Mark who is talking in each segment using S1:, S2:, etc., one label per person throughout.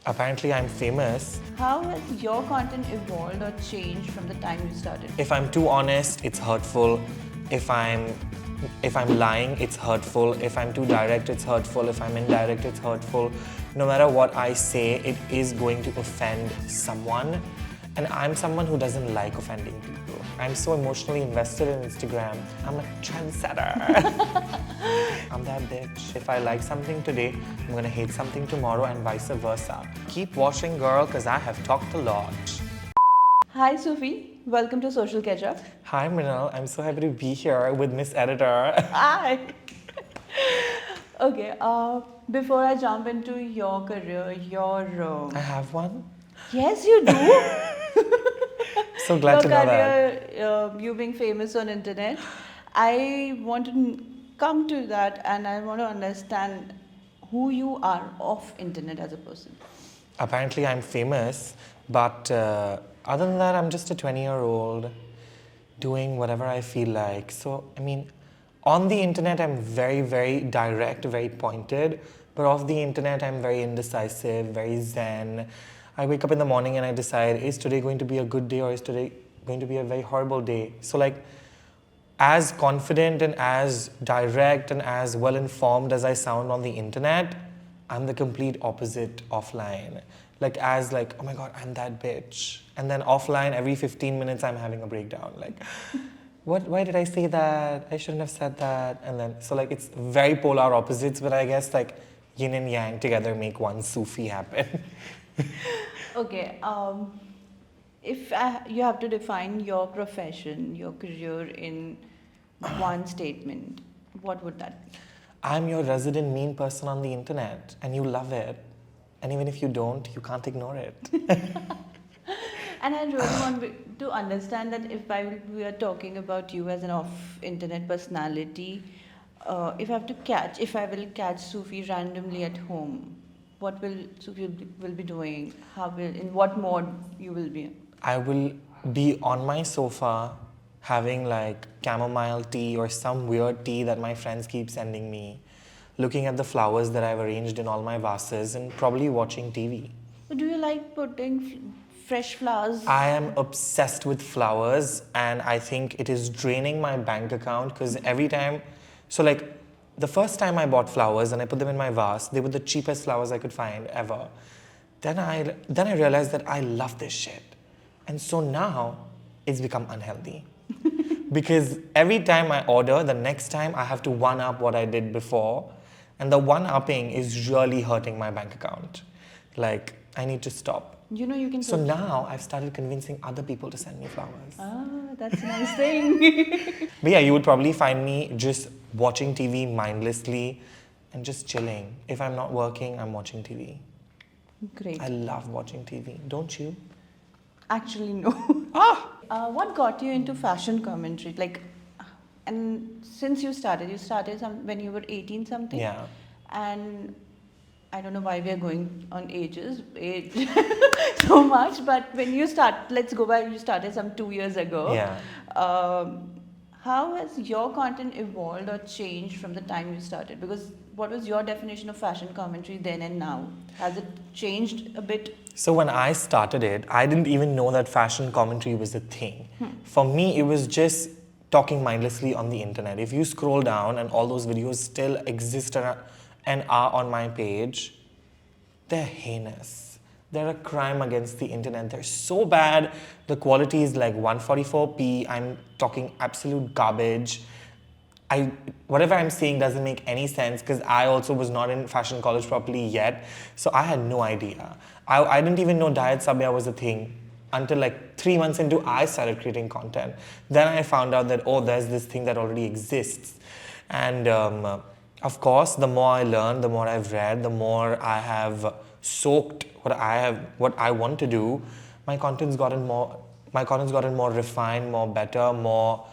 S1: Apparently, I'm famous.
S2: How has your content evolved or changed from the time you started?
S1: If I'm too honest, it's hurtful. If I'm if I'm lying, it's hurtful. If I'm too direct, it's hurtful. If I'm indirect, it's hurtful. No matter what I say, it is going to offend someone. And I'm someone who doesn't like offending people. I'm so emotionally invested in Instagram. I'm a trendsetter. I'm that bitch. If I like something today, I'm gonna hate something tomorrow and vice versa. Keep watching, girl, because I have talked a lot.
S2: Hi Sufi, welcome to Social Ketchup.
S1: Hi, Mrinal. I'm so happy to be here with Miss Editor.
S2: Hi. Okay, before I jump into your career,
S1: I have one.
S2: yes, you do.
S1: So glad
S2: Your
S1: to know that.
S2: career, you being famous on internet. I want to come to that, and I want to understand who you are off internet as a person.
S1: Apparently, I'm famous, but other than that, I'm just a 20-year-old doing whatever I feel like. So, I mean, on the internet, I'm very, very direct, very pointed, but off the internet, I'm very indecisive, very zen. I wake up in the morning and I decide, is today going to be a good day or is today going to be a very horrible day? So, like, as confident and as direct and as well informed as I sound on the internet, I'm the complete opposite offline. Like, oh my god, I'm that bitch. And then offline, every 15 minutes, I'm having a breakdown. Like, why did I say that? I shouldn't have said that. And then, so like, it's very polar opposites, but I guess like yin and yang together make one Sufi happen.
S2: Okay, if you have to define your profession, your career in one statement, what would that be?
S1: I'm your resident mean person on the internet, and you love it. And even if you don't, you can't ignore it.
S2: And I really want to understand that if we are talking about you as an off-internet personality, if I will catch Sufi randomly at home, what will Sufi will be doing? In what mode you will be?
S1: I will be on my sofa having like chamomile tea or some weird tea that my friends keep sending me, looking at the flowers that I've arranged in all my vases, and probably watching TV.
S2: Do you like putting fresh flowers?
S1: I am obsessed with flowers, and I think it is draining my bank account because every time, so like the first time I bought flowers and I put them in my vase, they were the cheapest flowers I could find ever. Then I realized that I love this shit. And so now it's become unhealthy. Because every time I order, the next time I have to one up what I did before. And the one upping is really hurting my bank account. Like, I need to stop.
S2: You know, you can.
S1: So now I've started convincing other people to send me flowers.
S2: Ah, that's a nice thing.
S1: But yeah, you would probably find me just watching TV mindlessly and just chilling. If I'm not working, I'm watching TV.
S2: Great.
S1: I love watching TV. Don't you?
S2: Actually, no.
S1: Ah!
S2: What got you into fashion commentary? Like, and since you started when you were 18 something.
S1: Yeah.
S2: And I don't know why we are going on age so much, but when you let's go back, you started some 2 years ago.
S1: Yeah.
S2: How has your content evolved or changed from the time you started? Because what was your definition of fashion commentary then and now? Has it changed a bit?
S1: So when I started it, I didn't even know that fashion commentary was a thing. For me, it was just talking mindlessly on the internet. If you scroll down and all those videos still exist and are on my page, they're heinous. They're a crime against the internet. They're so bad. The quality is like 144p. I'm talking absolute garbage. Whatever I'm saying doesn't make any sense because I also was not in fashion college properly yet. So I had no idea. I didn't even know Diet Sabya was a thing until like 3 months into I started creating content. Then I found out that, oh, there's this thing that already exists. And of course, the more I learn, the more I've read, the more I have soaked what I want to do, my content's gotten more refined, more better, more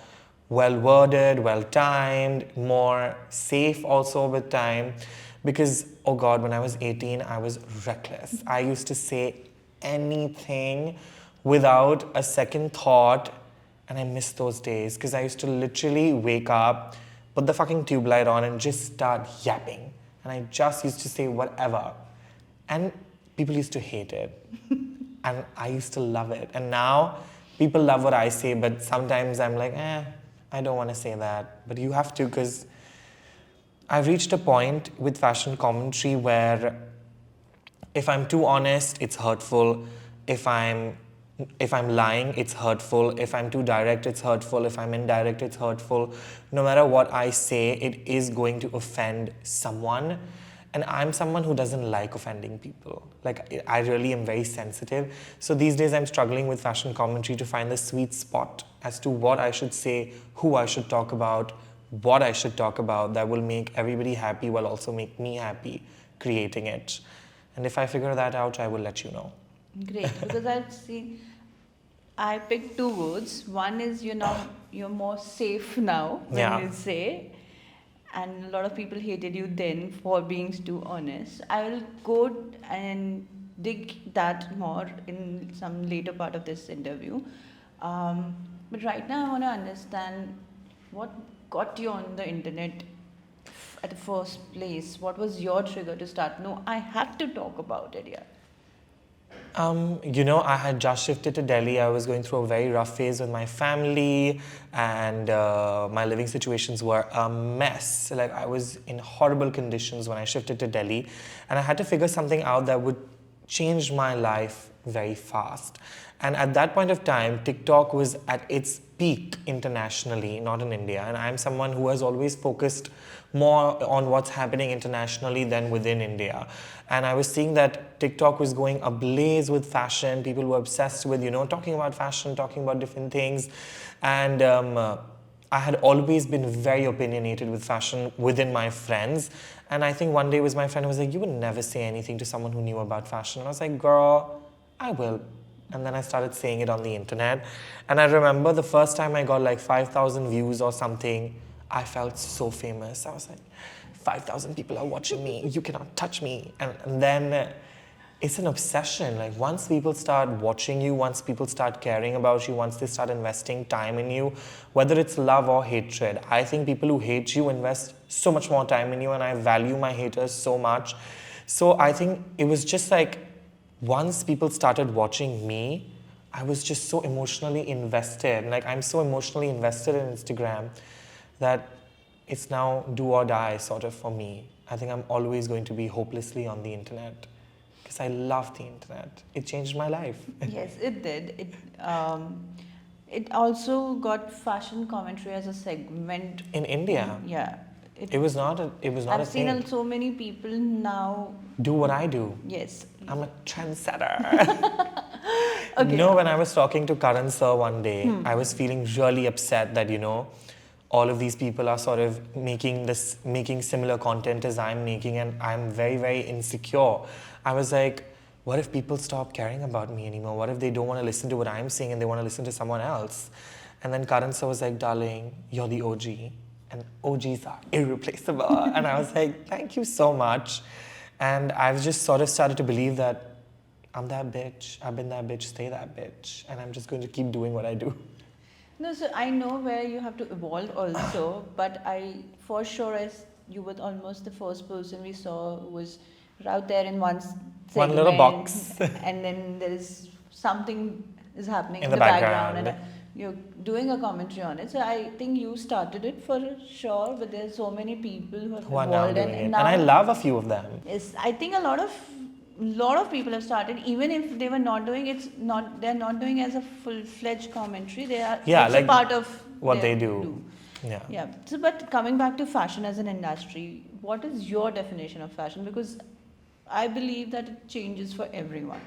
S1: well-worded, well-timed, more safe also with time. Because, oh God, when I was 18, I was reckless. I used to say anything without a second thought, and I miss those days because I used to literally wake up, put the fucking tube light on and just start yapping. And I just used to say whatever. And people used to hate it. And I used to love it. And now people love what I say, but sometimes I'm like, I don't want to say that. But you have to, because I've reached a point with fashion commentary where if I'm too honest, it's hurtful. If I'm lying, it's hurtful. If I'm too direct, it's hurtful. If I'm indirect, it's hurtful. No matter what I say, it is going to offend someone. And I'm someone who doesn't like offending people. Like, I really am very sensitive. So these days I'm struggling with fashion commentary to find the sweet spot as to what I should say, who I should talk about, what I should talk about that will make everybody happy while also make me happy creating it. And if I figure that out, I will let you know.
S2: Great, because I've seen, I picked two words. One is, you're more safe now when
S1: Yeah.
S2: you say, and a lot of people hated you then for being too honest. I will go and dig that more in some later part of this interview. But right now, I want to understand what got you on the internet at the first place. What was your trigger to start? No, I have to talk about it. Yeah.
S1: I had just shifted to Delhi. I was going through a very rough phase with my family, and my living situations were a mess. Like, I was in horrible conditions when I shifted to Delhi, and I had to figure something out that would change my life very fast. And at that point of time, TikTok was at its peak internationally, not in India. And I'm someone who has always focused more on what's happening internationally than within India. And I was seeing that TikTok was going ablaze with fashion. People were obsessed with, talking about fashion, talking about different things. And I had always been very opinionated with fashion within my friends. And I think one day was my friend who was like, you would never say anything to someone who knew about fashion. And I was like, girl, I will. And then I started saying it on the internet. And I remember the first time I got like 5,000 views or something, I felt so famous. I was like, 5,000 people are watching me. You cannot touch me. And then it's an obsession. Like, once people start watching you, once people start caring about you, once they start investing time in you, whether it's love or hatred, I think people who hate you invest so much more time in you, and I value my haters so much. So I think it was just like, once people started watching me, I was just so emotionally invested. Like, I'm so emotionally invested in Instagram that it's now do or die sort of for me. I think I'm always going to be hopelessly on the internet because I love the internet. It changed my life.
S2: Yes, it did. It also got fashion commentary as a segment.
S1: In India.
S2: Yeah.
S1: It was not a
S2: I've seen
S1: thing.
S2: so many people now.
S1: Do what I do.
S2: Yes.
S1: I'm a trendsetter.
S2: Okay.
S1: When I was talking to Karan sir one day, I was feeling really upset that, all of these people are sort of making similar content as I'm making, and I'm very, very insecure. I was like, what if people stop caring about me anymore? What if they don't want to listen to what I'm saying and they want to listen to someone else? And then Karan sir was like, darling, you're the OG. And OGs are irreplaceable. And I was like, thank you so much. And I've just sort of started to believe that I'm that bitch. I've been that bitch, stay that bitch. And I'm just going to keep doing what I do.
S2: No, so I know where you have to evolve also, but for sure, as you were almost the first person we saw was out there in one segment.
S1: One little box.
S2: And then there is something is happening
S1: In
S2: in
S1: the
S2: the
S1: background.
S2: and you're doing a commentary on it. So I think you started it for sure, but there's so many people who
S1: Who are now
S2: involved
S1: doing it. And
S2: now
S1: I love a few of them.
S2: is, I think a lot of people have started, even if they were not doing they're not doing as a full-fledged commentary. They are it's
S1: like
S2: a part of
S1: what
S2: their
S1: they do. Yeah.
S2: Yeah. So, but coming back to fashion as an industry, what is your definition of fashion? Because I believe that it changes for everyone.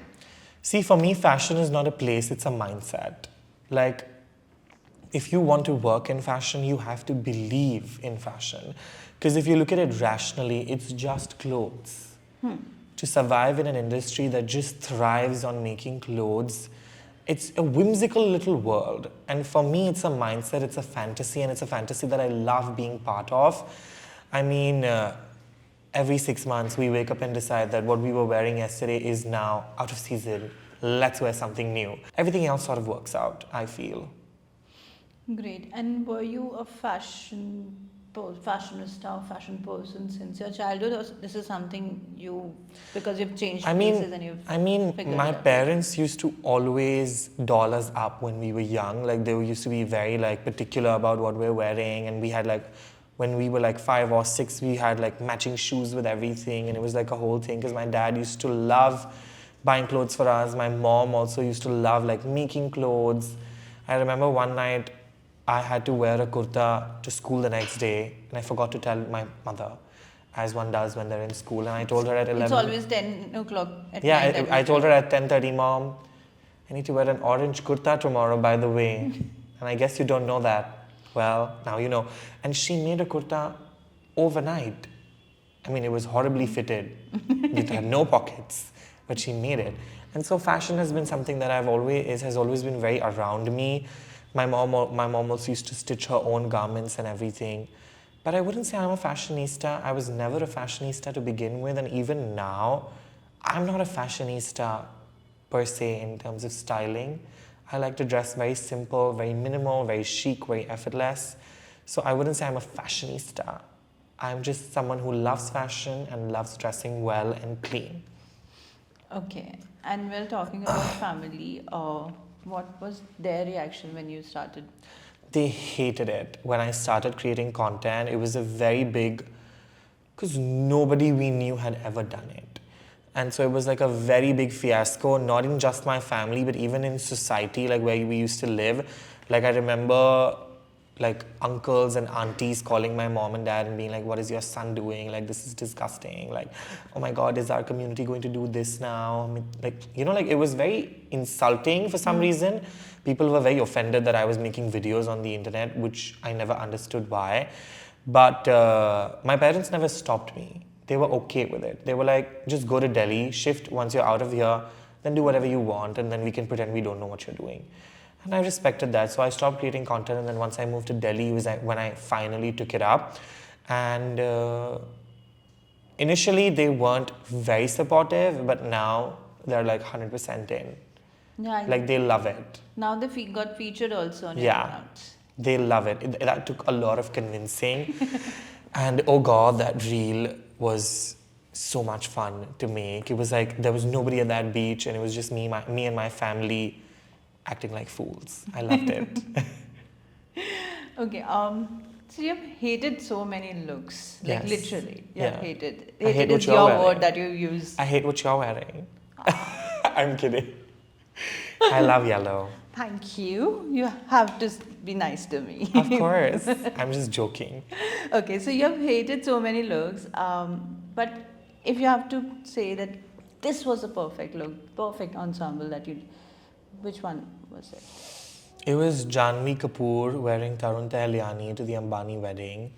S1: See, for me, fashion is not a place, it's a mindset. Like, if you want to work in fashion, you have to believe in fashion. Because if you look at it rationally, it's just clothes. To survive in an industry that just thrives on making clothes, it's a whimsical little world. And for me, it's a mindset, it's a fantasy, and it's a fantasy that I love being part of. I mean, every 6 months, we wake up and decide that what we were wearing yesterday is now out of season. Let's wear something new. Everything else sort of works out, I feel.
S2: Great. And were you a fashion fashionista or fashion person since your childhood, or this is something you, because you've changed
S1: I
S2: places
S1: mean,
S2: and you've
S1: I mean,
S2: figured
S1: my
S2: it out?
S1: parents used to always doll us up when we were young. Like they used to be very like particular about what we're wearing, and we had like, when we were like 5 or 6, we had like matching shoes with everything, and it was like a whole thing. Because my dad used to love buying clothes for us. My mom also used to love like making clothes. I remember one night I had to wear a kurta to school the next day, and I forgot to tell my mother, as one does when they're in school. And I told her at 11.
S2: It's always 10 o'clock at
S1: Yeah,
S2: night.
S1: I told her at 10:30, Mom, I need to wear an orange kurta tomorrow, by the way. And I guess you don't know that. Well, now you know. And she made a kurta overnight. I mean, it was horribly fitted. It had no pockets, but she made it. And so fashion has been something that has always been very around me. My mom also used to stitch her own garments and everything. But I wouldn't say I'm a fashionista. I was never a fashionista to begin with, and even now, I'm not a fashionista per se in terms of styling. I like to dress very simple, very minimal, very chic, very effortless. So I wouldn't say I'm a fashionista. I'm just someone who loves fashion and loves dressing well and clean.
S2: Okay. And we're talking about family. What was their reaction when you started?
S1: They hated it. When I started creating content, it was a very big, because nobody we knew had ever done it. And so it was like a very big fiasco, not in just my family, but even in society, like where we used to live. Like I remember like uncles and aunties calling my mom and dad and being like, what is your son doing? Like, this is disgusting. Like, oh my God, is our community going to do this now? I mean, like, you know, like it was very insulting for some reason. People were very offended that I was making videos on the internet, which I never understood why. But my parents never stopped me. They were okay with it. They were like, just go to Delhi, shift once you're out of here, then do whatever you want, and then we can pretend we don't know what you're doing. And I respected that. So I stopped creating content, and then once I moved to Delhi, it was like when I finally took it up. And initially, they weren't very supportive, but now they're like 100% in.
S2: Yeah.
S1: Like they love it.
S2: Now they got featured also on your
S1: Yeah.
S2: account.
S1: They love it. That took a lot of convincing. And oh God, that reel was so much fun to make. It was like there was nobody at that beach, and it was just me and my family acting like fools. I loved it.
S2: Okay. So you've hated so many looks, like
S1: Yes.
S2: literally. You have hated.
S1: I hate
S2: Hated
S1: what
S2: is
S1: you're
S2: your
S1: wearing.
S2: word that you use.
S1: I hate what you're wearing. I'm kidding. I love yellow.
S2: Thank you. You have to be nice to me.
S1: Of course. I'm just joking.
S2: Okay, so you have hated so many looks, but if you have to say that this was a perfect look, perfect ensemble that you, which one was it?
S1: It was Janhvi Kapoor wearing Tarun Tahiliani to the Ambani wedding.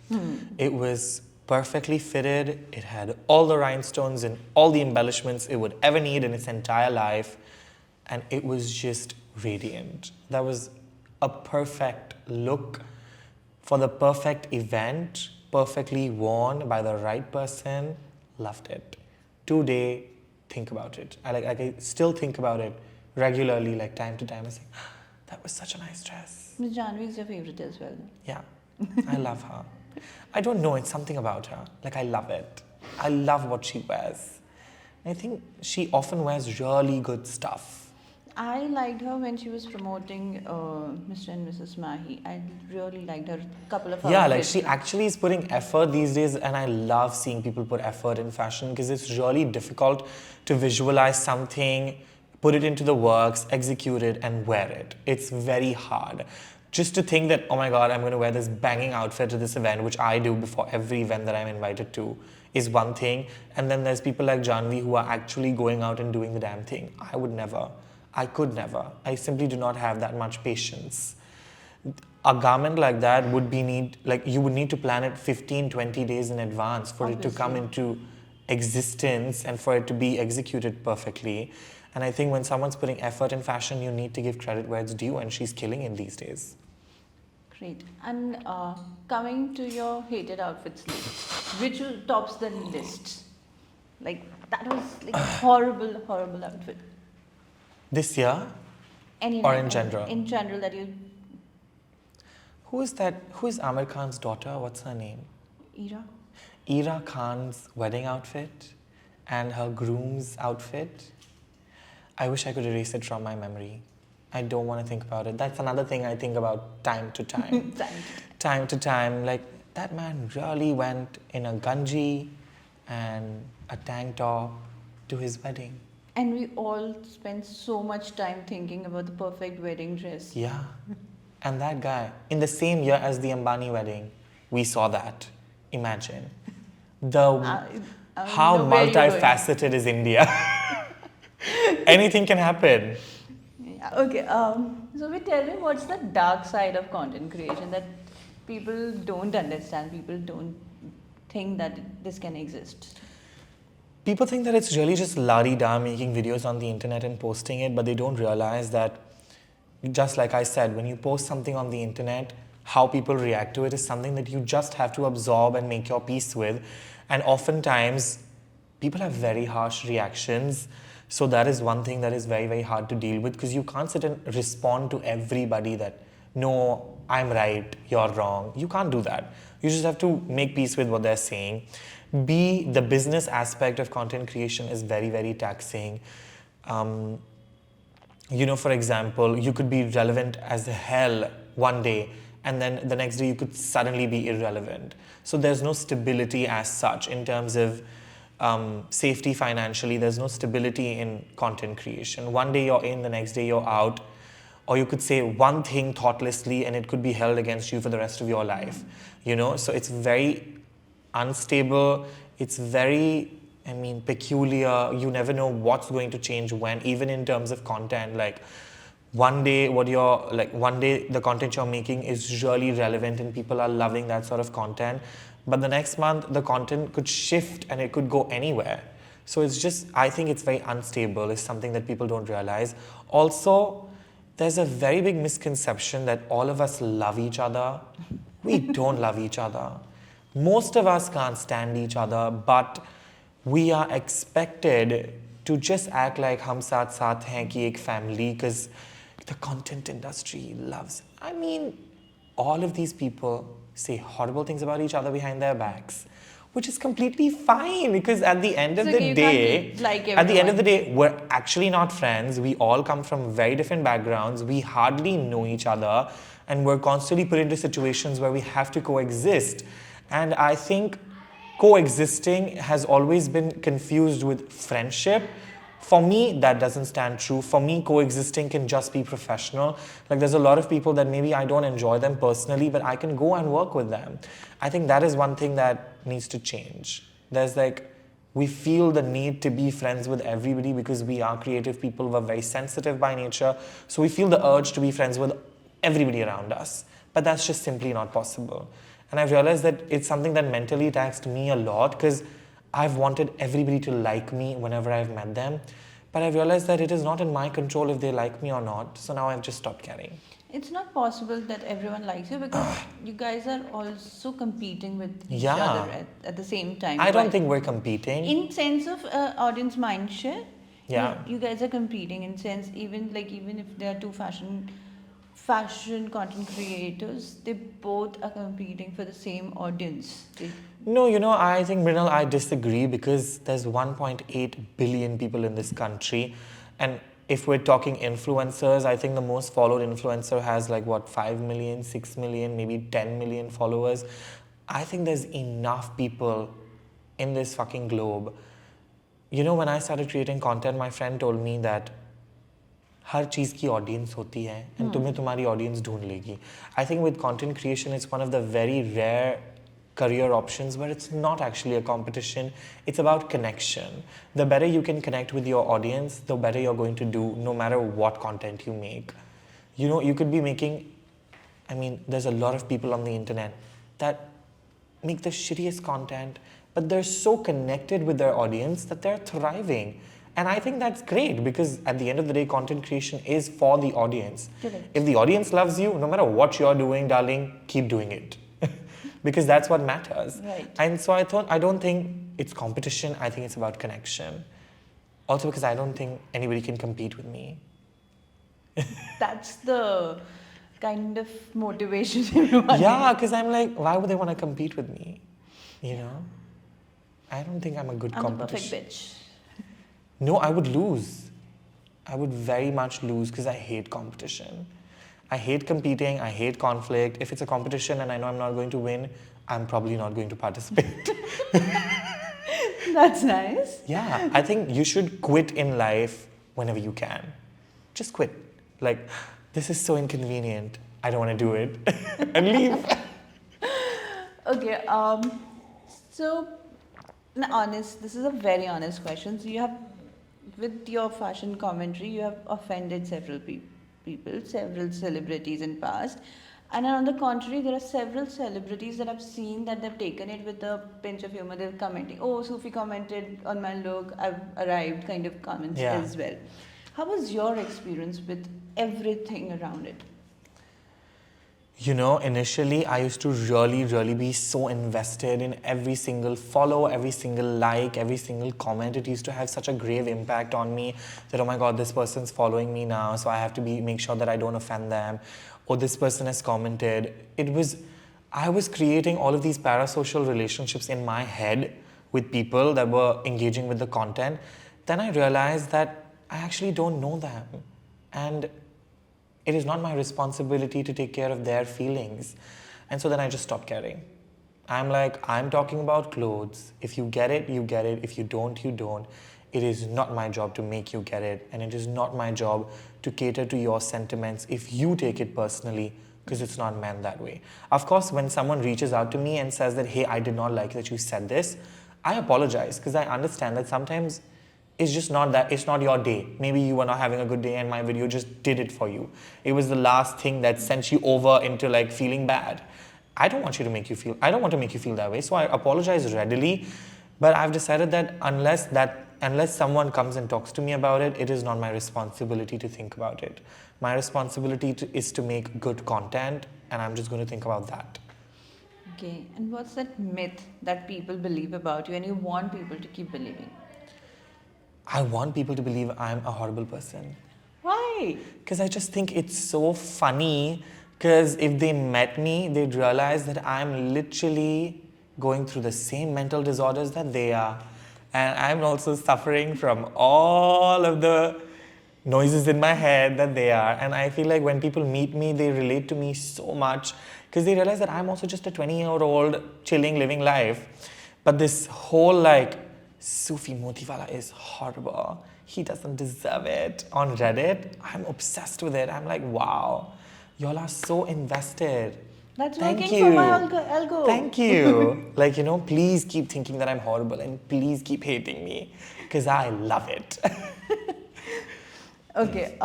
S1: It was perfectly fitted. It had all the rhinestones and all the embellishments it would ever need in its entire life. And it was just radiant. That was a perfect look for the perfect event, perfectly worn by the right person. Loved it. Today, think about it. I still think about it regularly, like time to time. I say, that was such a nice dress.
S2: Miss Janhvi is your favorite as well.
S1: Yeah, I love her. I don't know, it's something about her. Like, I love it. I love what she wears. I think she often wears really good stuff.
S2: I liked her when she was promoting Mr. and Mrs. Mahi. I really liked her couple of
S1: Yeah, like
S2: outfits.
S1: she actually is putting effort these days, and I love seeing people put effort in fashion because it's really difficult to visualize something, put it into the works, execute it, and wear it. It's very hard. Just to think that, oh my God, I'm going to wear this banging outfit to this event, which I do before every event that I'm invited to, is one thing. And then there's people like Janhvi who are actually going out and doing the damn thing. I would never. I could never. I simply do not have that much patience. A garment like that would you would need to plan it 15, 20 days in advance for it to come into existence and for it to be executed perfectly. And I think when someone's putting effort in fashion, you need to give credit where it's due, and she's killing it these days.
S2: Great. And coming to your hated outfits list, which tops the list? Like, that was like horrible, horrible outfit.
S1: This year?
S2: Any
S1: Or in general?
S2: In general, that you.
S1: Who is that? Who is Amir Khan's daughter? What's her name?
S2: Ira?
S1: Ira Khan's wedding outfit and her groom's outfit. I wish I could erase it from my memory. I don't want to think about it. That's another thing I think about time to time. Time to time. Like, that man really went in a ganji and a tank top to his wedding.
S2: And we all spent so much time thinking about the perfect wedding dress.
S1: Yeah. And that guy, in the same year as the Ambani wedding, we saw that. Imagine. How
S2: know where you're going.
S1: multifaceted is India. Anything can happen.
S2: Yeah, okay. So we tell me what's the dark side of content creation that people don't understand, people don't think that this can exist.
S1: People think that it's really just la-di-da making videos on the internet and posting it, but they don't realize that, just like I said, when you post something on the internet, how people react to it is something that you just have to absorb and make your peace with. And oftentimes, people have very harsh reactions. So that is one thing that is very, very hard to deal with, because you can't sit and respond to everybody that, no, I'm right, you're wrong. You can't do that. You just have to make peace with what they're saying. B, the business aspect of content creation is very, very taxing. For example, you could be relevant as hell one day, and then the next day you could suddenly be irrelevant. So there's no stability as such in terms of safety financially. There's no stability in content creation. One day you're in, the next day you're out. Or you could say one thing thoughtlessly and it could be held against you for the rest of your life. So it's very unstable. It's very, peculiar. You never know what's going to change when, even in terms of content. Like, one day the content you're making is really relevant and people are loving that sort of content. But the next month, the content could shift and it could go anywhere. So it's just, I think it's very unstable. It's something that people don't realize. Also, there's a very big misconception that all of us love each other. We don't love each other. Most of us can't stand each other, but we are expected to just act like hum saath saath hain ki ek family, because the content industry loves. All of these people say horrible things about each other behind their backs, which is completely fine, because at the end of the day, we're actually not friends. We all come from very different backgrounds. We hardly know each other, and we're constantly put into situations where we have to coexist. And I think coexisting has always been confused with friendship. For me, that doesn't stand true. For me, coexisting can just be professional. Like, there's a lot of people that maybe I don't enjoy them personally, but I can go and work with them. I think that is one thing that needs to change. We feel the need to be friends with everybody because we are creative people. We're very sensitive by nature. So we feel the urge to be friends with everybody around us. But that's just simply not possible. And I've realized that it's something that mentally taxed me a lot, because I've wanted everybody to like me whenever I've met them. But I've realized that it is not in my control if they like me or not. So now I've just stopped caring.
S2: It's not possible that everyone likes you, because you guys are also competing with each other at the same time.
S1: I don't think we're competing.
S2: In sense of audience mindshare,
S1: yeah,
S2: you guys are competing in sense, even if there are two fashion content creators, they both are competing for the same audience.
S1: No, I think, Mrinal, I disagree, because there's 1.8 billion people in this country. And if we're talking influencers, I think the most followed influencer has 5 million, 6 million, maybe 10 million followers. I think there's enough people in this fucking globe. When I started creating content, my friend told me that हर चीज़ की audience होती है and तुम्हें तुम्हारी audience ढूंढ लेगी. I think with content creation, it's one of the very rare career options where it's not actually a competition. It's about connection. The better you can connect with your audience, the better you're going to do, no matter what content you make. You could be making, there's a lot of people on the internet that make the shittiest content, but they're so connected with their audience that they're thriving. And I think that's great, because at the end of the day, content creation is for the audience.
S2: Correct.
S1: If the audience loves you, no matter what you're doing, darling, keep doing it. Because that's what matters.
S2: Right.
S1: And so I don't think it's competition. I think it's about connection. Also because I don't think anybody can compete with me.
S2: That's the kind of motivation everyone
S1: Yeah,
S2: needs.
S1: because I'm like, why would they want to compete with me? You know? I don't think I'm a good
S2: I'm the perfect
S1: competition.
S2: bitch.
S1: No, I would lose. I would very much lose because I hate competition. I hate competing, I hate conflict. If it's a competition and I know I'm not going to win, I'm probably not going to participate.
S2: That's nice.
S1: Yeah, I think you should quit in life whenever you can. Just quit. Like, this is so inconvenient. I don't want to do it. And leave.
S2: Okay, so this is a very honest question. So you have, with your fashion commentary, you have offended several people, several celebrities in past. And on the contrary, there are several celebrities that I've seen that they've taken it with a pinch of humor. They're commenting, oh, Sufi commented on my look, I've arrived, kind of comments
S1: Yeah.
S2: as well. How was your experience with everything around it?
S1: You know, initially I used to really, really be so invested in every single follow, every single like, every single comment. It used to have such a grave impact on me that, oh my God, this person's following me now, so I have to make sure that I don't offend them. Or this person has commented. I was creating all of these parasocial relationships in my head with people that were engaging with the content. Then I realized that I actually don't know them. And it is not my responsibility to take care of their feelings. And so then I just stopped caring. I'm like, I'm talking about clothes. If you get it, you get it. If you don't, you don't. It is not my job to make you get it. And it is not my job to cater to your sentiments if you take it personally, because it's not meant that way. Of course, when someone reaches out to me and says that, hey, I did not like that you said this, I apologize because I understand that sometimes it's just not that, it's not your day. Maybe you were not having a good day and my video just did it for you. It was the last thing that sent you over into like feeling bad. I don't want to make you feel that way. So I apologize readily, but I've decided that unless someone comes and talks to me about it, it is not my responsibility to think about it. My responsibility is to make good content, and I'm just going to think about that.
S2: Okay, and what's that myth that people believe about you and you want people to keep believing?
S1: I want people to believe I'm a horrible person.
S2: Why?
S1: Because I just think it's so funny. Because if they met me, they'd realize that I'm literally going through the same mental disorders that they are. And I'm also suffering from all of the noises in my head that they are. And I feel like when people meet me, they relate to me so much because they realize that I'm also just a 20-year-old chilling, living life. But this whole like, Sufi Motiwala is horrible. He doesn't deserve it. On Reddit, I'm obsessed with it. I'm like, wow, y'all are so invested.
S2: That's
S1: Thank
S2: working
S1: you.
S2: for my algo.
S1: Thank you. Like, please keep thinking that I'm horrible and please keep hating me because I love it.
S2: Okay,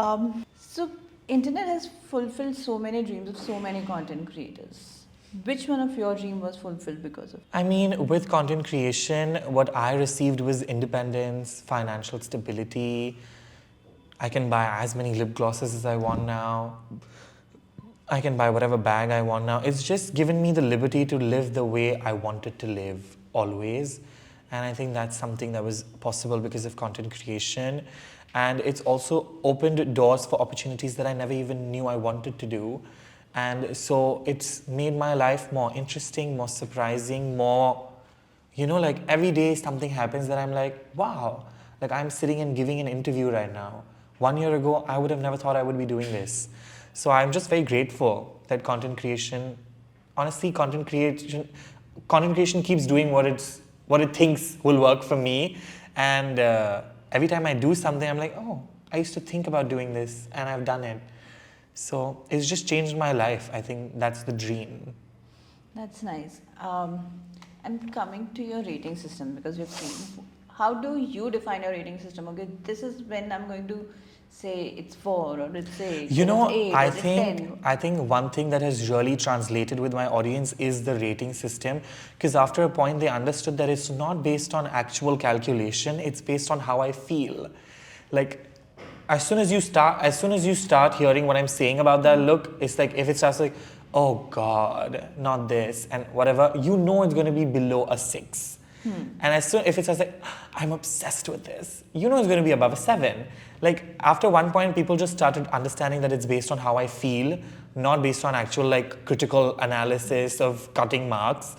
S2: so internet has fulfilled so many dreams of so many content creators. Which one of your dream was fulfilled because of?
S1: I mean, with content creation, what I received was independence, financial stability. I can buy as many lip glosses as I want now. I can buy whatever bag I want now. It's just given me the liberty to live the way I wanted to live always. And I think that's something that was possible because of content creation. And it's also opened doors for opportunities that I never even knew I wanted to do. And so it's made my life more interesting, more surprising, more, like every day something happens that I'm like, wow, like I'm sitting and giving an interview right now. 1 year ago, I would have never thought I would be doing this. So I'm just very grateful that content creation keeps doing what it thinks will work for me. And every time I do something, I'm like, oh, I used to think about doing this and I've done it. So it's just changed my life. I think that's the dream.
S2: That's nice. And coming to your rating system, because we've seen, how do you define your rating system? Okay, this is when I'm going to say it's 4 or it's 6 or it's 8 or it's 10.
S1: I think one thing that has really translated with my audience is the rating system, because after a point they understood that it's not based on actual calculation, it's based on how I feel. Like as soon as you start hearing what I'm saying about that look, it's like if it starts like, oh God, not this and whatever, it's going to be below a 6. And as soon if it says like, I'm obsessed with this, you know it's going to be above a 7. Like after one point, people just started understanding that it's based on how I feel, not based on actual like critical analysis of cutting marks.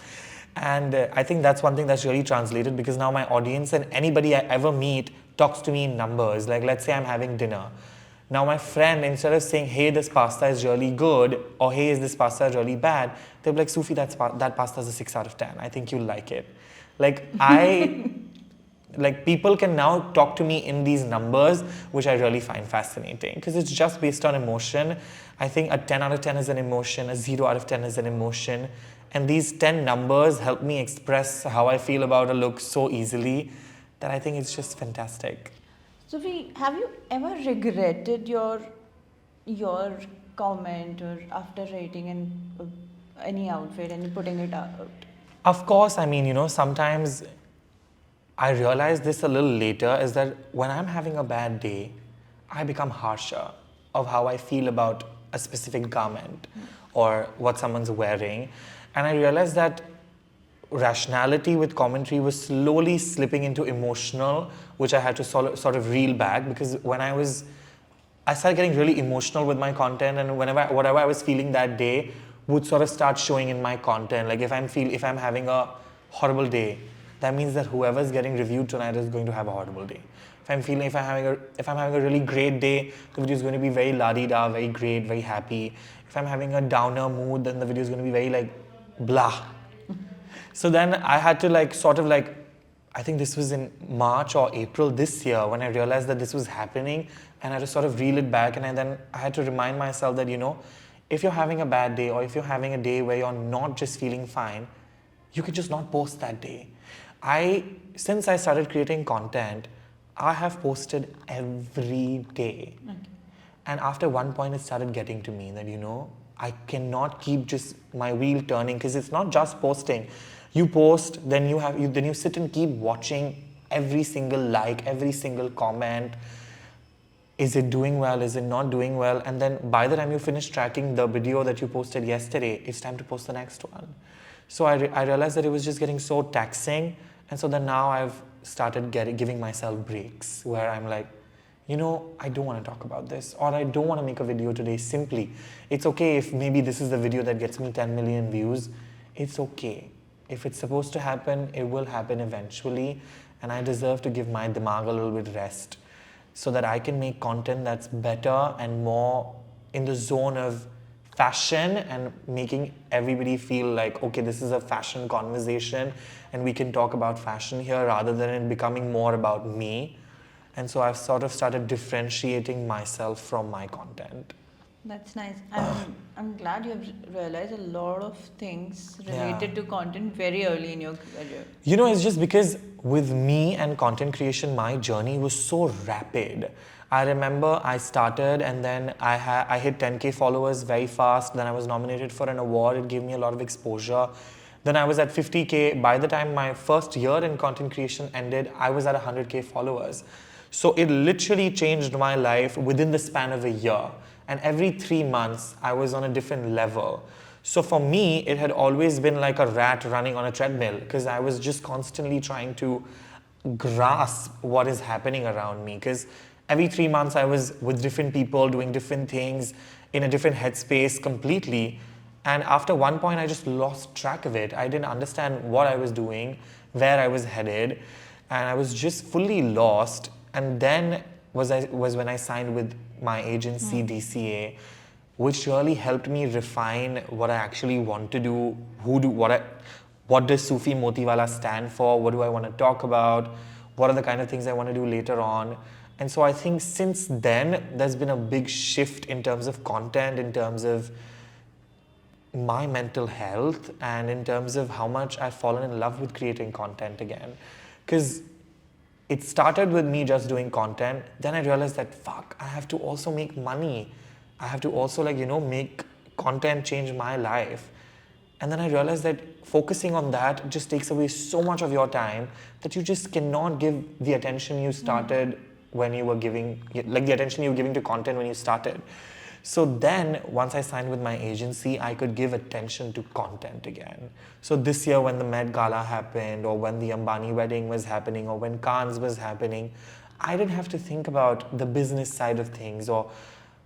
S1: And I think that's one thing that's really translated, because now my audience and anybody I ever meet talks to me in numbers. Like let's say I'm having dinner. Now my friend, instead of saying, hey, this pasta is really good, or hey, is this pasta really bad, they'll be like, Sufi, that pasta is a 6 out of 10. I think you'll like it. Like like people can now talk to me in these numbers, which I really find fascinating, because it's just based on emotion. I think a 10 out of 10 is an emotion, a 0 out of 10 is an emotion. And these 10 numbers help me express how I feel about a look so easily that I think it's just fantastic.
S2: Sophie, have you ever regretted your comment or after rating any outfit and putting it out?
S1: Of course, I mean, sometimes I realized this a little later, is that when I'm having a bad day, I become harsher of how I feel about a specific garment or what someone's wearing. And I realized that rationality with commentary was slowly slipping into emotional, which I had to sort of reel back, because when I started getting really emotional with my content, and whatever I was feeling that day would sort of start showing in my content. Like if I'm having a horrible day, that means that whoever's getting reviewed tonight is going to have a horrible day. If I'm having a really great day, the video is going to be very la-di-da, very great, very happy. If I'm having a downer mood, then the video is going to be very like blah. So then I had to I think this was in March or April this year when I realized that this was happening, and I had to sort of reel it back, and then I had to remind myself that, if you're having a bad day, or if you're having a day where you're not just feeling fine, you could just not post that day. Since I started creating content, I have posted every day. Okay. And after one point, it started getting to me that, I cannot keep just my wheel turning, because it's not just posting. You post, then you sit and keep watching every single like, every single comment. Is it doing well? Is it not doing well? And then by the time you finish tracking the video that you posted yesterday, it's time to post the next one. So I realized that it was just getting so taxing. And so then now I've started giving myself breaks where I'm like, I don't want to talk about this, or I don't want to make a video today simply. It's okay if maybe this is the video that gets me 10 million views. It's okay. If it's supposed to happen, it will happen eventually. And I deserve to give my dimag a little bit rest so that I can make content that's better and more in the zone of fashion and making everybody feel like, okay, this is a fashion conversation and we can talk about fashion here, rather than it becoming more about me. And so I've sort of started differentiating myself from my content.
S2: That's nice. I'm glad you have realized a lot of things related to content very early in your career.
S1: It's just because with me and content creation, my journey was so rapid. I remember I started, and then I hit 10K followers very fast. Then I was nominated for an award. It gave me a lot of exposure. Then I was at 50K. By the time my first year in content creation ended, I was at 100K followers. So it literally changed my life within the span of a year. And every 3 months, I was on a different level. So for me, it had always been like a rat running on a treadmill, because I was just constantly trying to grasp what is happening around me. Because every 3 months, I was with different people, doing different things, in a different headspace completely. And after one point, I just lost track of it. I didn't understand what I was doing, where I was headed, and I was just fully lost. And then was when I signed with my agency, DCA, which really helped me refine what I actually want to do, what does Sufi Motiwala stand for, what do I want to talk about, what are the kind of things I want to do later on. And so I think since then, there's been a big shift in terms of content, in terms of my mental health, and in terms of how much I've fallen in love with creating content again. Because it started with me just doing content. Then I realized that, I have to also make money. I have to also make content change my life. And then I realized that focusing on that just takes away so much of your time that you just cannot give the attention you started when you were giving, like the attention you were giving to content when you started. So then, once I signed with my agency, I could give attention to content again. So this year, when the Met Gala happened, or when the Ambani wedding was happening, or when Cannes was happening, I didn't have to think about the business side of things, or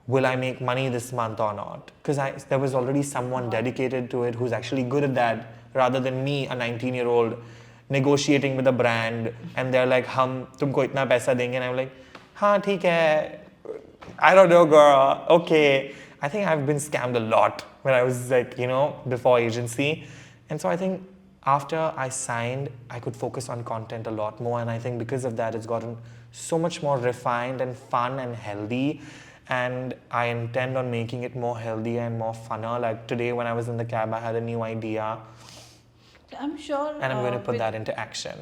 S1: will I make money this month or not? Because there was already someone dedicated to it who's actually good at that, rather than me, a 19-year-old, negotiating with a brand, and they're like, "Hum, tumko itna paisa denge," and I'm like, "Haan, theek hai. I don't know, girl. Okay." I think I've been scammed a lot when I was like, before agency. And so I think after I signed, I could focus on content a lot more. And I think because of that, it's gotten so much more refined and fun and healthy. And I intend on making it more healthy and more funner. Like today, when I was in the cab, I had a new idea.
S2: I'm sure.
S1: And I'm going to put that into action.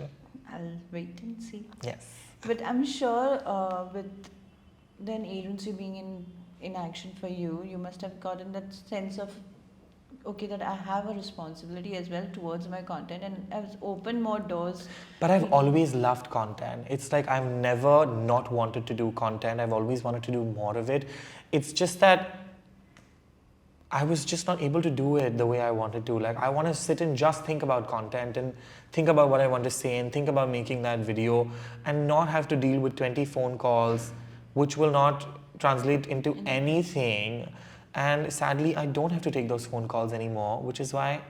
S2: I'll wait and see.
S1: Yes.
S2: But I'm sure with then agency being in action for you, you must have gotten that sense of, okay, that I have a responsibility as well towards my content, and I've opened more doors.
S1: But I've always loved content. It's like I've never not wanted to do content. I've always wanted to do more of it. It's just that I was just not able to do it the way I wanted to. Like, I want to sit and just think about content and think about what I want to say and think about making that video and not have to deal with 20 phone calls, which will not translate into anything. And sadly, I don't have to take those phone calls anymore, which is why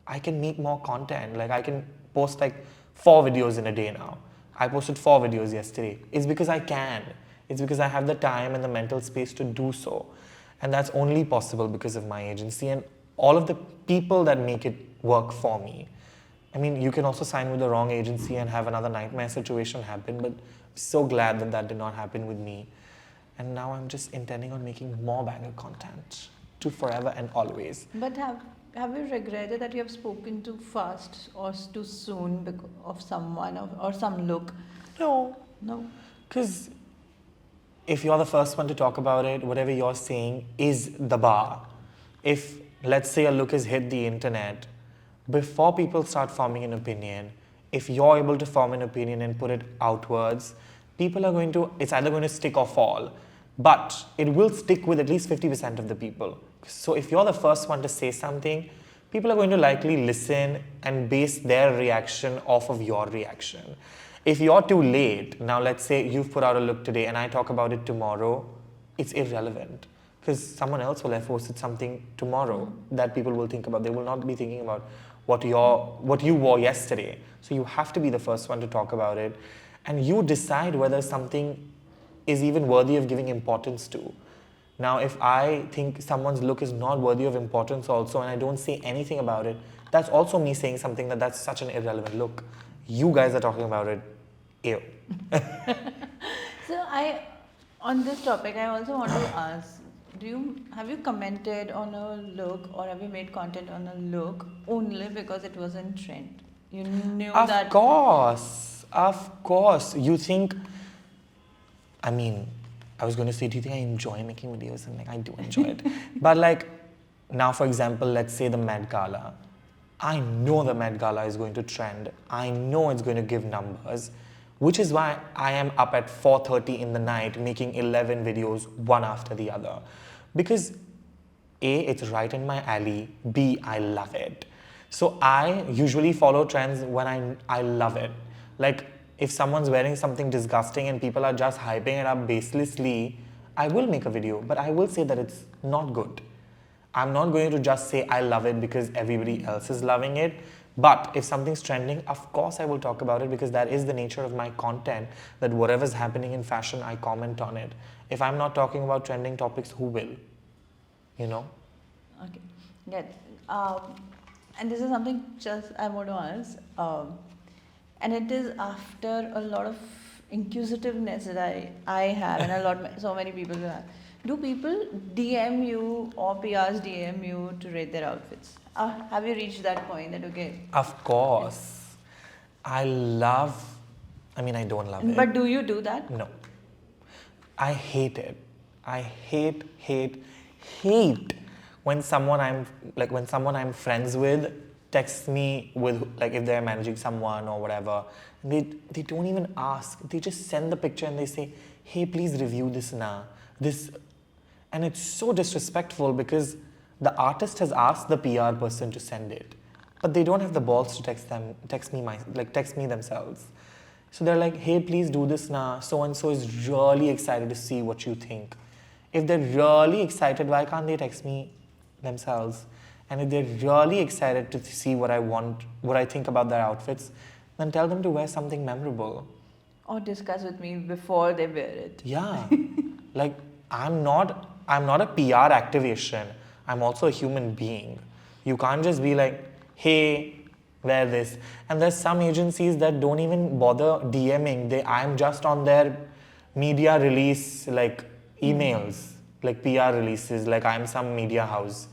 S1: I can make more content. Like, I can post like 4 videos in a day now. I posted 4 videos yesterday. It's because I can. It's because I have the time and the mental space to do so. And that's only possible because of my agency and all of the people that make it work for me. I mean, you can also sign with the wrong agency and have another nightmare situation happen, but I'm so glad that that did not happen with me. And now I'm just intending on making more banger content to forever and always.
S2: But have you regretted that you have spoken too fast or too soon of someone or some look?
S1: No.
S2: No.
S1: Because if you're the first one to talk about it, whatever you're saying is the bar. If, let's say, a look has hit the internet, before people start forming an opinion, if you're able to form an opinion and put it outwards, people are going to, it's either going to stick or fall. But it will stick with at least 50% of the people. So if you're the first one to say something, people are going to likely listen and base their reaction off of your reaction. If you're too late, now let's say you've put out a look today and I talk about it tomorrow, it's irrelevant. Because someone else will have posted something tomorrow that people will think about. They will not be thinking about what you wore yesterday. So you have to be the first one to talk about it. And you decide whether something is even worthy of giving importance to. Now, if I think someone's look is not worthy of importance also and I don't say anything about it, that's also me saying something that's such an irrelevant look. You guys are talking about it. Ew.
S2: So on this topic, I also want to ask, have you commented on a look or have you made content on a look only because it was in trend? You knew that.
S1: Of course. You think, I mean, I was going to say, do you think I enjoy making videos? And like, I do enjoy it. But like, now for example, let's say the Met Gala. I know the Met Gala is going to trend. I know it's going to give numbers, which is why I am up at 4:30 in the night making 11 videos, one after the other. Because A, it's right in my alley. B, I love it. So I usually follow trends when I love it. Like, if someone's wearing something disgusting and people are just hyping it up baselessly, I will make a video, but I will say that it's not good. I'm not going to just say I love it because everybody else is loving it. But if something's trending, of course I will talk about it because that is the nature of my content, that whatever's happening in fashion, I comment on it. If I'm not talking about trending topics, who will? You know?
S2: Okay, good. And this is something just I want to ask. And it is after a lot of inquisitiveness that I have and so many people will have. Do people DM you or PRs DM you to rate their outfits? Have you reached that point that, okay?
S1: Of course. I don't love it.
S2: But do you do that?
S1: No. I hate it. I hate when someone I'm friends with texts me with, like, if they're managing someone or whatever, they don't even ask. They just send the picture and they say, hey, please review this now. And it's so disrespectful because the artist has asked the PR person to send it, but they don't have the balls to text me themselves. So they're like, hey, please do this now. So and so is really excited to see what you think. If they're really excited, why can't they text me themselves? And if they're really excited to see what I think about their outfits, then tell them to wear something memorable.
S2: Or discuss with me before they wear it.
S1: Yeah. Like, I'm not a PR activation. I'm also a human being. You can't just be like, hey, wear this. And there's some agencies that don't even bother DMing. I'm just on their media release, like emails, like PR releases, like I'm some media house.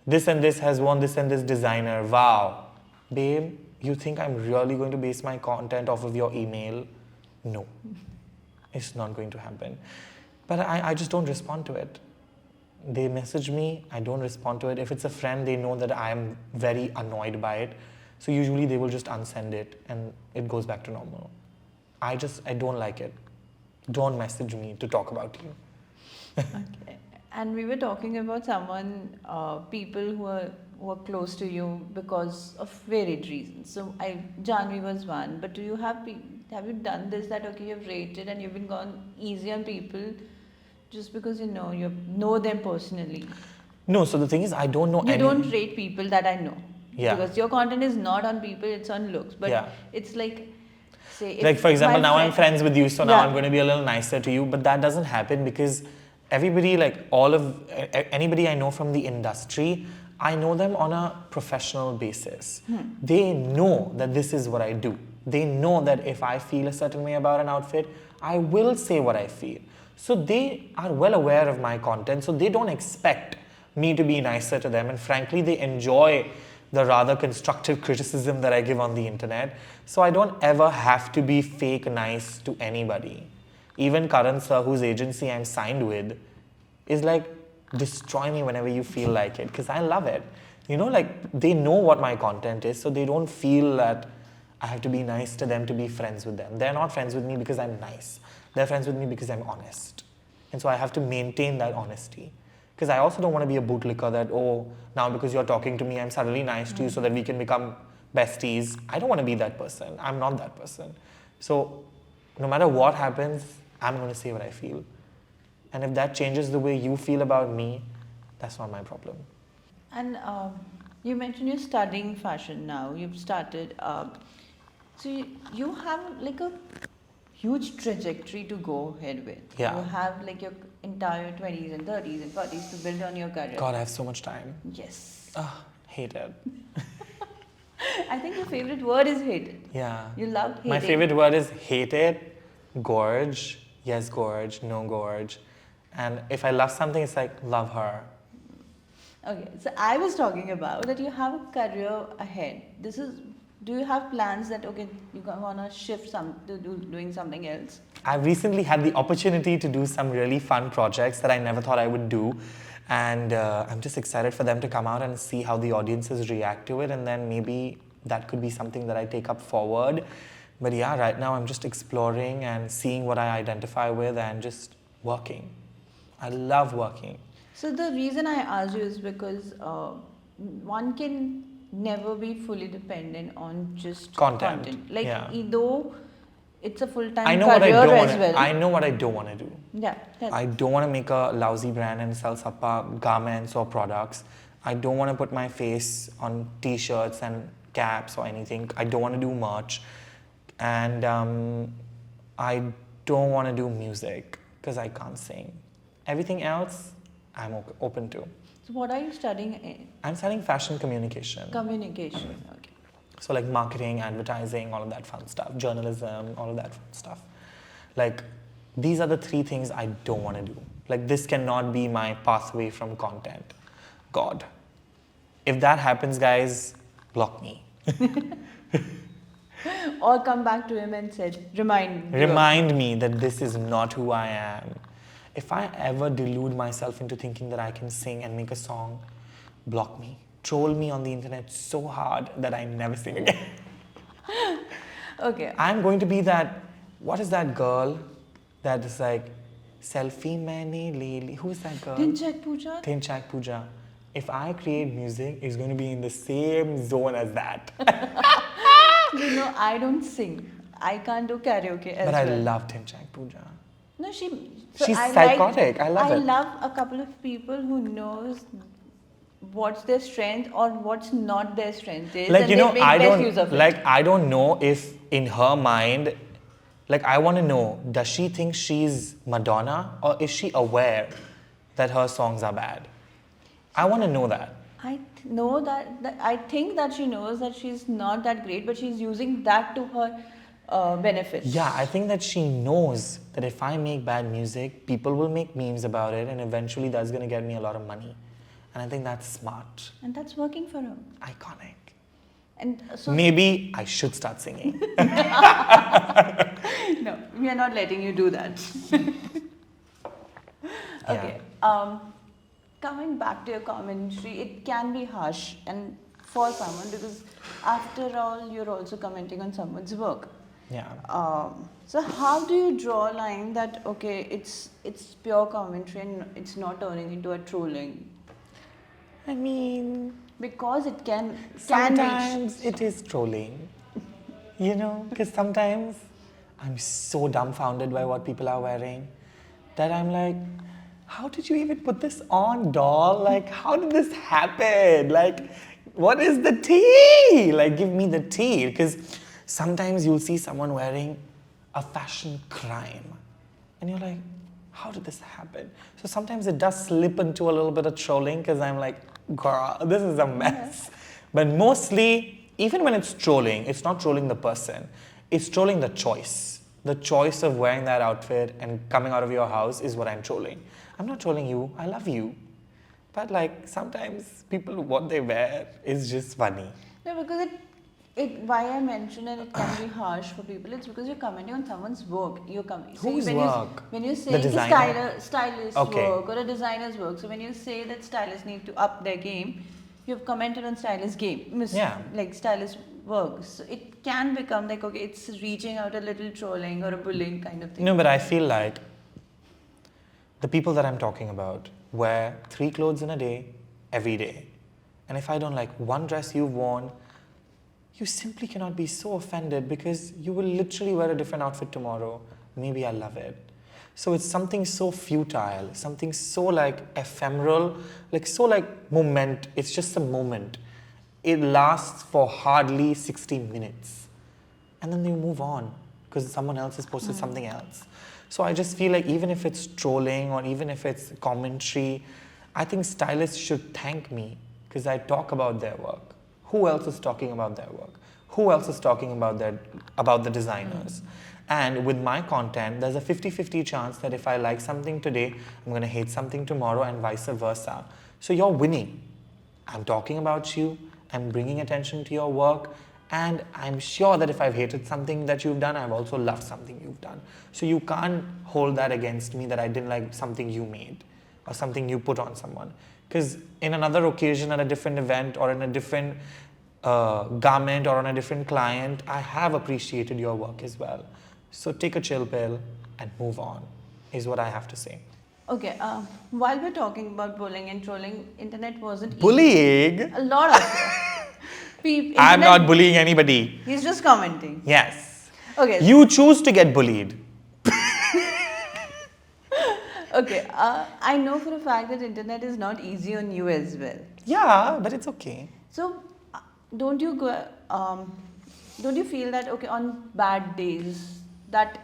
S1: This and this has won this and this designer. Wow. Babe, you think I'm really going to base my content off of your email? No. It's not going to happen. But I just don't respond to it. They message me, I don't respond to it. If it's a friend, they know that I'm very annoyed by it. So usually they will just unsend it and it goes back to normal. I don't like it. Don't message me to talk about you.
S2: Okay. And we were talking about someone, people who are close to you because of varied reasons. So Janvi was one, but do you have you done this, that okay, you've rated and you've been gone easy on people just because you know them personally?
S1: No, so the thing is, I don't know
S2: You don't rate people that I know.
S1: Yeah.
S2: Because your content is not on people, it's on looks. But
S1: Yeah.
S2: it's like, say,
S1: like for example, now I'm
S2: friend-
S1: friends with you, so now
S2: Yeah.
S1: I'm going to be a little nicer to you. But that doesn't happen because everybody, anybody I know from the industry, I know them on a professional basis. They know that this is what I do. They know that if I feel a certain way about an outfit, I will say what I feel. So they are well aware of my content, so they don't expect me to be nicer to them. And frankly, they enjoy the rather constructive criticism that I give on the internet. So I don't ever have to be fake nice to anybody. Even Karan sir, whose agency I'm signed with, is like, destroy me whenever you feel like it, because I love it. They know what my content is, so they don't feel that I have to be nice to them to be friends with them. They're not friends with me because I'm nice. They're friends with me because I'm honest. And so I have to maintain that honesty. Because I also don't want to be a bootlicker that, now because you're talking to me, I'm suddenly nice to you so that we can become besties. I don't want to be that person. I'm not that person. So no matter what happens, I'm going to say what I feel. And if that changes the way you feel about me, that's not my problem.
S2: And you mentioned you're studying fashion now. You've started. So you have like a huge trajectory to go ahead with.
S1: Yeah.
S2: You have like your entire 20s and 30s and 40s to build on your career.
S1: God, I have so much time.
S2: Yes.
S1: Hate it.
S2: I think your favorite word is hated.
S1: Yeah.
S2: You love hating.
S1: My favorite word is hated, gorge, yes gorge, no gorge. And if I love something, it's like, love her.
S2: Okay, so I was talking about that you have a career ahead. Do you have plans that, okay, you're going to shift to doing something else?
S1: I've recently had the opportunity to do some really fun projects that I never thought I would do. And I'm just excited for them to come out and see how the audiences react to it. And then maybe that could be something that I take up forward. But yeah, right now I'm just exploring and seeing what I identify with and just working. I love working.
S2: So the reason I asked you is because one can never be fully dependent on just content. Like, though it's a full-time career as well.
S1: I know what I don't want to do.
S2: Yeah.
S1: I don't want to make a lousy brand and sell sappa garments or products. I don't want to put my face on t-shirts and caps or anything. I don't want to do merch. And I don't want to do music because I can't sing. Everything else, I'm open to.
S2: So what are you studying in?
S1: I'm studying fashion communication.
S2: Communication, okay.
S1: So like marketing, advertising, all of that fun stuff, journalism, all of that fun stuff. Like, these are the three things I don't want to do. Like, this cannot be my pathway from content. God. If that happens, guys, block me.
S2: Or come back to him and said, remind
S1: me that this is not who I am. If I ever delude myself into thinking that I can sing and make a song, block me. Troll me on the internet so hard that I never sing again.
S2: Okay.
S1: I'm going to be that, what is that girl that is like, Selfie maine le li. Who's that girl?
S2: Tinchak Pooja?
S1: Tinchak Pooja. If I create music, it's going to be in the same zone as that.
S2: You know, I don't sing. I can't do karaoke as
S1: But
S2: well.
S1: I love Tinchak Pooja.
S2: No,
S1: She's
S2: I
S1: psychotic. I love it.
S2: I love a couple of people who knows what's their strength or what's not their strength is,
S1: Like,
S2: and
S1: you
S2: they
S1: know,
S2: make
S1: I
S2: best use of
S1: don't,
S2: it.
S1: like, I don't know if in her mind, like, I want to know, does she think she's Madonna or is she aware that her songs are bad? I want to know that.
S2: Know that I think that she knows that she's not that great, but she's using that to her benefit.
S1: Yeah, I think that she knows that if I make bad music, people will make memes about it and eventually that's going to get me a lot of money. And I think that's smart.
S2: And that's working for her.
S1: Iconic.
S2: And so
S1: Maybe I should start singing.
S2: no, we are not letting you do that. Okay. Coming back to your commentary, it can be harsh and for someone because after all, you're also commenting on someone's work.
S1: Yeah.
S2: So how do you draw a line that okay, it's pure commentary and it's not turning into a trolling?
S1: I mean,
S2: Because it can reach.
S1: sometimes it is trolling, you know, because sometimes I'm so dumbfounded by what people are wearing that I'm like, how did you even put this on, doll? Like, how did this happen? Like, what is the tea? Like, give me the tea. Because sometimes you'll see someone wearing a fashion crime and you're like, how did this happen? So sometimes it does slip into a little bit of trolling because I'm like, girl, this is a mess. But mostly, even when it's trolling, it's not trolling the person. It's trolling the choice. The choice of wearing that outfit and coming out of your house is what I'm trolling. I'm not trolling you. I love you. But like sometimes people, what they wear is just funny.
S2: No, because why I mentioned it can be harsh for people. It's because you're commenting on someone's work.
S1: Whose work?
S2: When you say
S1: The designer?
S2: stylist
S1: Okay.
S2: work or a designer's work. So when you say that stylists need to up their game, you've commented on stylist game.
S1: Yeah.
S2: Like stylist work. So it can become like okay, it's reaching out a little trolling or a bullying kind of thing.
S1: No, but I feel like the people that I'm talking about wear 3 clothes in a day, every day. And if I don't like one dress you've worn, you simply cannot be so offended because you will literally wear a different outfit tomorrow. Maybe I love it. So it's something so futile, something so like ephemeral, like so like moment. It's just a moment. It lasts for hardly 60 minutes. And then you move on because someone else has posted something else. So I just feel like even if it's trolling or even if it's commentary, I think stylists should thank me because I talk about their work. Who else is talking about their work? Who else is talking about the designers? And with my content, there's a 50-50 chance that if I like something today, I'm going to hate something tomorrow and vice versa. So you're winning. I'm talking about you. I'm bringing attention to your work. And I'm sure that if I've hated something that you've done, I've also loved something you've done. So you can't hold that against me that I didn't like something you made or something you put on someone. Because in another occasion, at a different event or in a different garment or on a different client, I have appreciated your work as well. So take a chill pill and move on, is what I have to say.
S2: Okay, while we're talking about bullying and trolling, internet wasn't easy.
S1: Bullying?
S2: A lot of people.
S1: I'm not bullying anybody.
S2: He's just commenting.
S1: Yes.
S2: Okay.
S1: You choose to get bullied.
S2: Okay, I know for a fact that internet is not easy on you as well.
S1: Yeah, but it's okay.
S2: So, don't you feel that okay on bad days that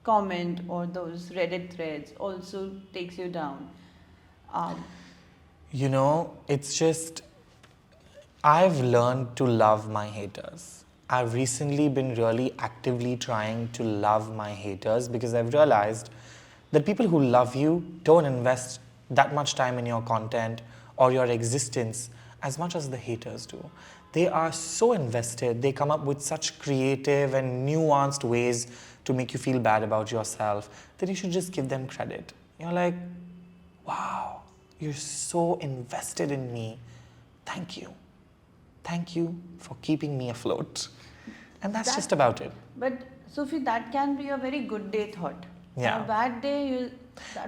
S2: comment or those Reddit threads also takes you down?
S1: You know, it's just, I've learned to love my haters. I've recently been really actively trying to love my haters because I've realized that people who love you don't invest that much time in your content or your existence as much as the haters do. They are so invested, they come up with such creative and nuanced ways to make you feel bad about yourself that you should just give them credit. You're like, wow, you're so invested in me. Thank you. Thank you for keeping me afloat. And that's just about it.
S2: But Sufi, that can be a very good day thought.
S1: Yeah.
S2: On a bad day,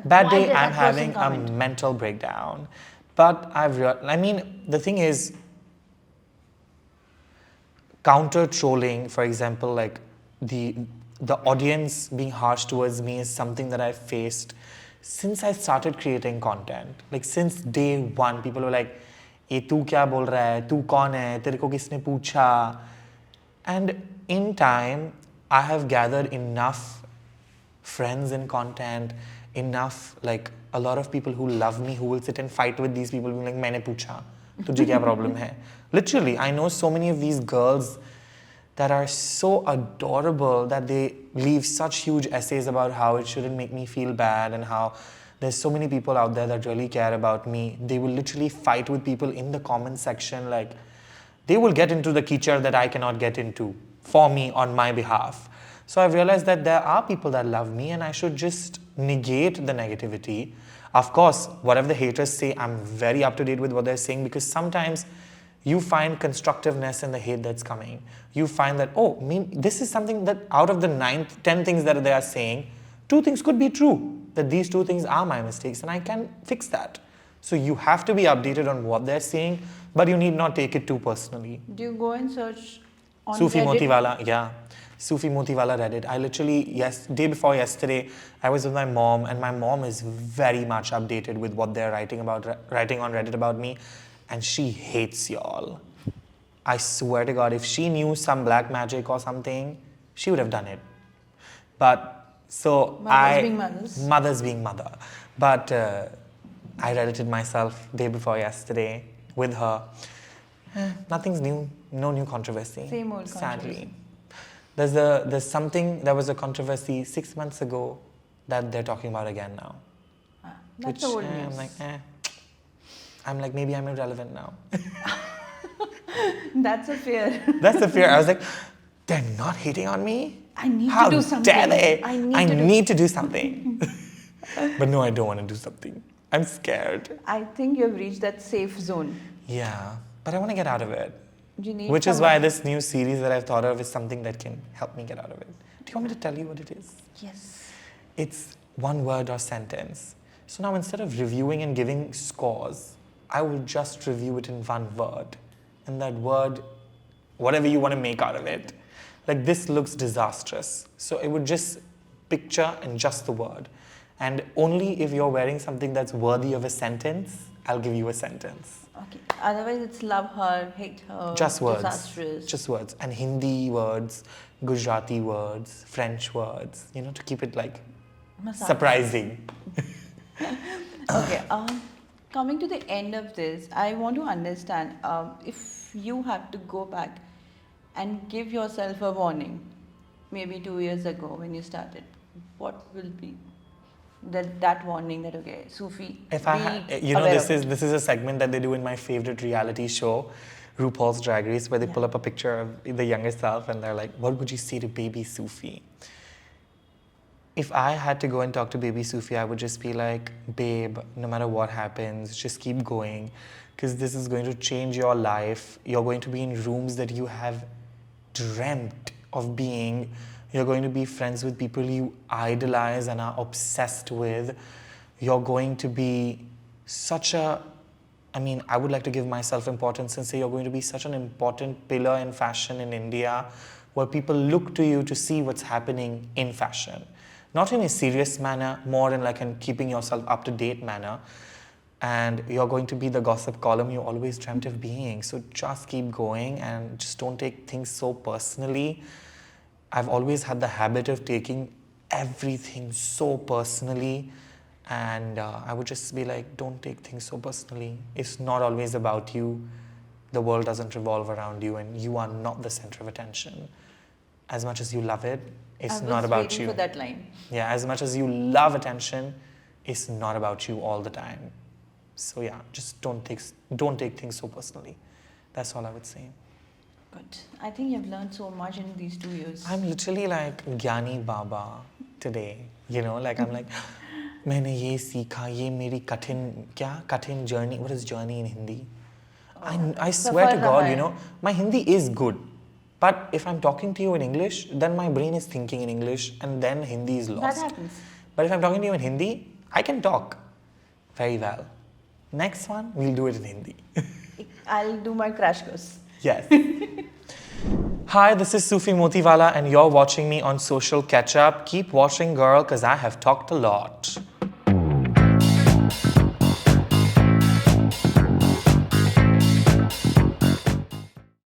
S1: Bad
S2: Why
S1: day,
S2: did
S1: I'm
S2: that person
S1: having a
S2: comment?
S1: mental breakdown. But I mean, the thing is, counter trolling, for example, like the the audience being harsh towards me is something that I've faced since I started creating content. Like since day one, people were like, "ये तू क्या बोल रहा है? तू कौन है? तेरे को किसने पूछा?" And in time, I have gathered enough friends in content, enough like a lot of people who love me who will sit and fight with these people being like मैंने पूछा तुझे क्या problem है. Literally, I know so many of these girls that are so adorable that they leave such huge essays about how it shouldn't make me feel bad and how there's so many people out there that really care about me. They will literally fight with people in the comment section, like they will get into the keychair that I cannot get into for me on my behalf. So I've realized that there are people that love me and I should just negate the negativity. Of course, whatever the haters say, I'm very up to date with what they're saying because sometimes you find constructiveness in the hate that's coming. You find that, oh, this is something that out of the 10 things that they are saying, 2 things could be true. That these 2 things are my mistakes and I can fix that. So you have to be updated on what they're saying, but you need not take it too personally.
S2: Do you go and search on
S1: Sufi
S2: Reddit?
S1: Motiwala, yeah. Sufi Motiwala Reddit. I literally, day before yesterday, I was with my mom, and my mom is very much updated with what they're writing on Reddit about me, and she hates y'all. I swear to God, if she knew some black magic or something, she would have done it. But so mothers being mother. But I Reddited myself day before yesterday with her. Nothing's new, no new controversy.
S2: Same old
S1: sadly. There was a controversy 6 months ago that they're talking about again now.
S2: That's old news.
S1: I'm like, maybe I'm irrelevant now.
S2: That's a fear.
S1: That's the fear. I was like, they're not hating on me?
S2: I need
S1: How
S2: to do something.
S1: Dare they?
S2: I
S1: need to do something. But no, I don't want to do something. I'm scared.
S2: I think you've reached that safe zone.
S1: Yeah, but I want to get out of it.
S2: Which
S1: is why this new series that I've thought of is something that can help me get out of it. Do you want me to tell you what it is?
S2: Yes.
S1: It's one word or sentence. So now instead of reviewing and giving scores, I will just review it in one word. And that word, whatever you want to make out of it. Like this looks disastrous. So it would just picture and just the word. And only if you're wearing something that's worthy of a sentence, I'll give you a sentence.
S2: Okay. Otherwise, it's love her, hate her,
S1: just words.
S2: disastrous.
S1: Just words. And Hindi words, Gujarati words, French words, to keep it like surprising.
S2: Okay. Coming to the end of this, I want to understand if you have to go back and give yourself a warning, maybe 2 years ago when you started, what will be that warning that, okay, Sufi,
S1: this is a segment that they do in my favorite reality show, RuPaul's Drag Race, where they pull up a picture of the younger self and they're like, what would you say to baby Sufi? If I had to go and talk to baby Sufi, I would just be like, babe, no matter what happens, just keep going, because this is going to change your life. You're going to be in rooms that you have dreamt of being. You're going to be friends with people you idolize and are obsessed with. You're going to be I would like to give myself importance and say you're going to be such an important pillar in fashion in India, where people look to you to see what's happening in fashion. Not in a serious manner, more in like in keeping yourself up to date manner. And you're going to be the gossip column you always dreamt of being. So just keep going and just don't take things so personally. I've always had the habit of taking everything so personally, and I would just be like, don't take things so personally. It's not always about you. The world doesn't revolve around you, and you are not the center of attention. As much as you love it, it's not about you.
S2: I was waiting for that line.
S1: Yeah, as much as you love attention, it's not about you all the time. So yeah, just don't take things so personally. That's all I would say.
S2: Good. I think you've learned so much in these 2 years.
S1: I'm literally like Gyani Baba today. I'm like, मैंने ये सीखा, ये मेरी कठिन journey. What is journey in Hindi? I swear to God, my Hindi is good. But if I'm talking to you in English, then my brain is thinking in English and then Hindi is lost.
S2: That happens.
S1: But if I'm talking to you in Hindi, I can talk very well. Next one, we'll do it in Hindi.
S2: I'll do my crash course.
S1: Yes. Hi, this is Sufi Motiwala and you're watching me on Social Ketchup. Keep watching, girl, because I have talked a lot.